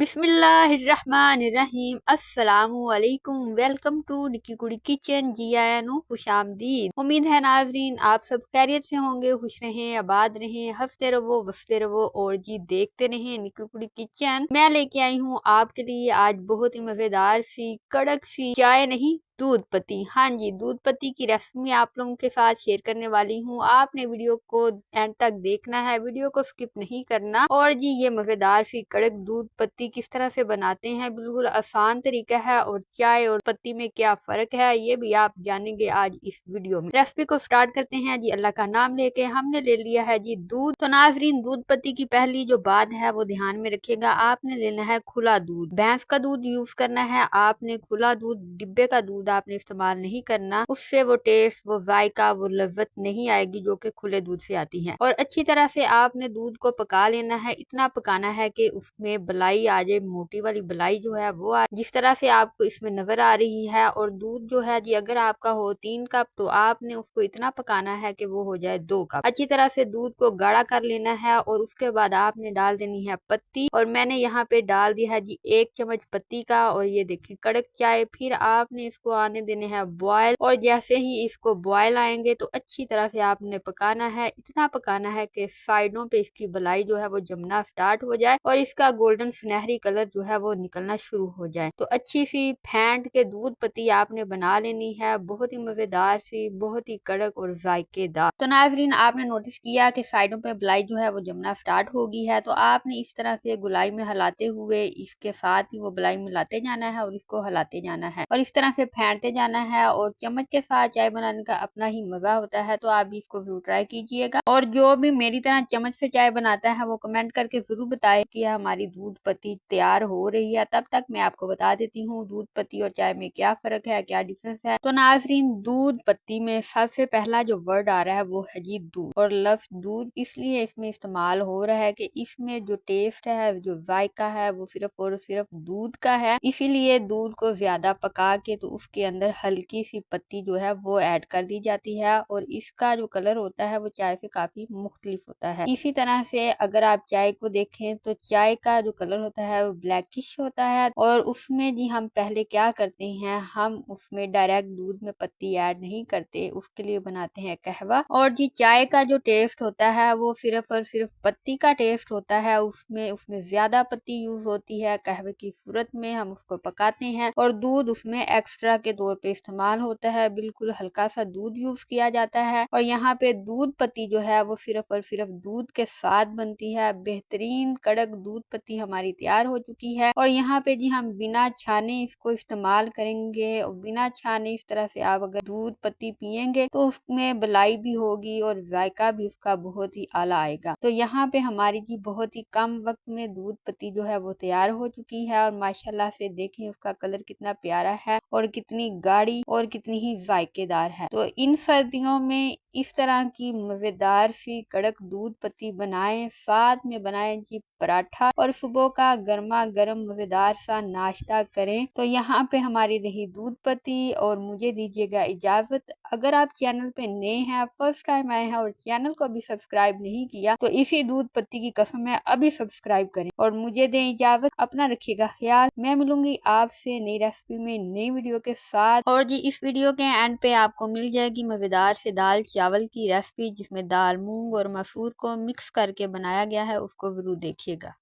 बिस्मिल्लाहिर्रहमानिर्रहीम अस्सलामुअलैकुम। Welcome to निकी कुड़ी किचन। जी आया नु खुश आमदीद। उम्मीद है नाज़रीन आप सब खैरियत से होंगे, खुश रहें, आबाद रहें, हंसते रहो, बसते रहो और जी देखते रहें निकी कुड़ी किचन। मैं लेके आई हूँ आपके लिए आज बहुत ही मजेदार सी कड़क सी चाय नहीं दूध पत्ती। हाँ जी, दूध पत्ती की रेसिपी आप लोगों के साथ शेयर करने वाली हूँ। आपने वीडियो को एंड तक देखना है, वीडियो को स्किप नहीं करना। और जी ये मजेदार सी कड़क दूध पत्ती किस तरह से बनाते हैं, बिल्कुल आसान तरीका है और चाय और पत्ती में क्या फर्क है ये भी आप जानेंगे आज इस वीडियो में। रेसिपी को स्टार्ट करते हैं जी अल्लाह का नाम लेके। हमने ले लिया है जी दूध। तो नाजरीन दूध पत्ती की पहली जो बात है वो ध्यान में रखिएगा, आपने लेना है खुला दूध। भैंस का दूध यूज करना है आपने, खुला दूध डिब्बे का दूध आपने इस्तेमाल नहीं करना, उससे वो टेस्ट वो जायका वो लज्जत नहीं आएगी जो कि खुले दूध से आती है। और अच्छी तरह से आपने दूध को पका लेना है, इतना पकाना है कि उसमें बलाई आ जाए, मोटी वाली बलाई जो है वो आ, जिस तरह से आपको इसमें नजर आ रही है। और दूध जो है जी अगर आपका हो 3 कप तो आपने उसको इतना पकाना है कि वो हो जाए 2 कप। अच्छी तरह से दूध को गाढ़ा कर लेना है और उसके बाद आपने डाल देनी है पत्ती। और मैंने यहाँ पे डाल दिया है जी 1 चम्मच पत्ती का। और ये देखें कड़क चाय। फिर आपने इसको आने देने हैं बॉयल। और जैसे ही इसको बॉयल आएंगे तो अच्छी तरह से आपने पकाना है, इतना पकाना है कि साइडों पे इसकी बलाई जो है वो जमना स्टार्ट हो जाए और इसका गोल्डन सुनहरी कलर जो है वो निकलना शुरू हो जाए। तो अच्छी सी फेंट के दूध पत्ती आपने बना लेनी है, बहुत ही मजेदार सी, बहुत ही कड़क और जायकेदार। तो नाजरीन आपने नोटिस किया कि साइडों पे बलाई जो है वो जमना स्टार्ट हो गई है, तो आपने इस तरह से गुलाई में हिलाते हुए इसके साथ ही वो बलाई मिलाते जाना है और इसको हिलाते जाना है और इस तरह से फेंटते जाना है। और चम्मच के साथ चाय बनाने का अपना ही मजा होता है, तो आप भी इसको जरूर ट्राई कीजिएगा। और जो भी मेरी तरह चम्मच से चाय बनाता है वो कमेंट करके जरूर बताए कि हमारी दूध पत्ती तैयार हो रही है। तब तक मैं आपको बता देती हूँ दूध पत्ती और चाय में क्या फर्क है, क्या डिफरेंस है। तो नाजरीन दूध पत्ती में सबसे पहला जो वर्ड आ रहा है वो है जी दूध। और लफ्ज दूध इसलिए इसमें इस्तेमाल हो रहा है कि इसमें जो टेस्ट है, जो जायका है वो सिर्फ और सिर्फ दूध का है। इसीलिए दूध को ज्यादा पका के तो उसके अंदर हल्की सी पत्ती जो है वो ऐड कर दी जाती है और इसका जो कलर होता है वो चाय से काफी मुख्तलिफ होता है। इसी तरह से अगर आप चाय को देखें तो चाय का जो कलर होता है वो ब्लैकिश होता है। और उसमें जी हम पहले क्या करते हैं, हम उसमें डायरेक्ट दूध में पत्ती ऐड नहीं करते, उसके लिए बनाते हैं कहवा। और जी चाय का जो टेस्ट होता है वो सिर्फ और सिर्फ पत्ती का टेस्ट होता है, उसमें उसमें ज्यादा पत्ती यूज होती है। कहवे की सूरत में हम उसको पकाते हैं और दूध उसमें एक्स्ट्रा के तौर पे इस्तेमाल होता है, बिल्कुल हल्का सा दूध यूज किया जाता है। और यहाँ पे दूध पत्ती जो है वो सिर्फ और सिर्फ दूध के साथ बनती है। बेहतरीन कड़क दूध पत्ती हमारी तैयार हो चुकी है। और यहाँ पे जी हम बिना छाने इसको इस्तेमाल करेंगे और बिना छाने इस तरह से आप अगर दूध पत्ती पियेंगे तो उसमें बलाई भी होगी और जायका भी उसका बहुत ही आला आएगा। तो यहाँ पे हमारी जी बहुत ही कम वक्त में दूध पत्ती जो है वो तैयार हो चुकी है। और माशाल्लाह से देखें उसका कलर कितना प्यारा है और कितनी गाढ़ी और कितनी ही जायकेदार है। तो इन सर्दियों में इस तरह की मजेदार सी कड़क दूध पत्ती बनाएं, साथ में बनाएं जी पराठा और सुबह का गर्मा गर्म मजेदार सा नाश्ता करें। तो यहाँ पे हमारी रही दूध पत्ती और मुझे दीजिएगा इजाजत। अगर आप चैनल पे नए हैं, फर्स्ट टाइम आए हैं और चैनल को अभी सब्सक्राइब नहीं किया तो इसी दूध पत्ती की कसम है अभी सब्सक्राइब करें और मुझे दें इजाजत। अपना रखिएगा ख्याल। मैं मिलूंगी आपसे नई रेसिपी में नई वीडियो के साथ। और जी इस वीडियो के एंड पे आपको मिल जाएगी मजेदार से दाल चावल की रेसिपी, जिसमें दाल मूंग और मसूर को मिक्स करके बनाया गया है, उसको जरूर देखिएगा।